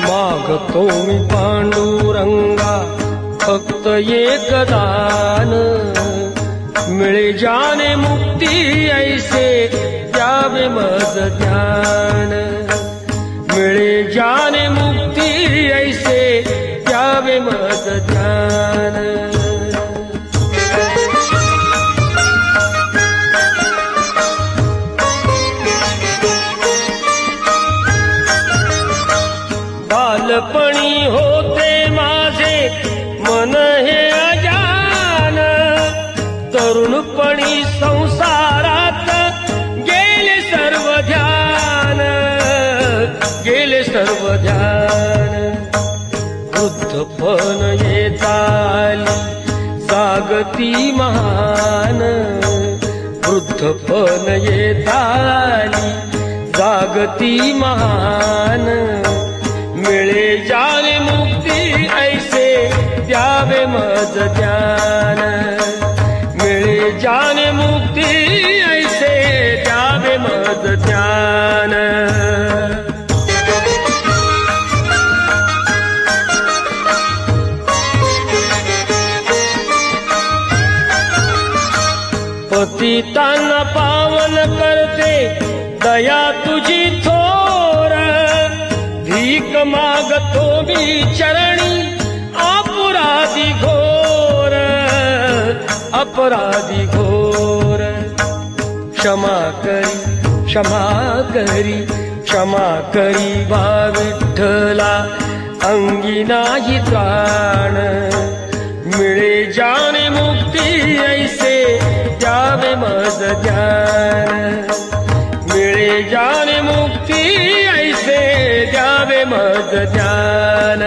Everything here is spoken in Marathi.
मागतो मी पांडुरंगा फक्त एक दान, मिळे जाने मुक्ती ऐसे द्यावे मज ज्ञान, मिळे जाने मुक्ती ऐसे द्यावे मज ज्ञान। बालपणी होते माझे मन हे अजान, तरुणपणी संसारात गेले सर्व ध्यान, गेले सर्व ध्यान। वृद्धपण येत आली जागती महान, वृद्धपण येत आली जागती महान, मिळे जाने मुक्ती ऐसे द्यावे मज ज्ञान, मिळे जाने मुक्ती ऐसे द्यावे मज ज्ञान। पतितांना पावन करते दया तुझी थोर, भीक मागतो मी चरणी अपराधी घोर, अपराधी घोर। क्षमा करी क्षमा करी क्षमा करी वा विठ्ठला, अंगी नाही त्राण, मिळे जाने मुक्ती ऐसे द्यावे मज ज्ञान, मिळे जाने मुक्ती ऐसे द्यावे मज ज्ञान।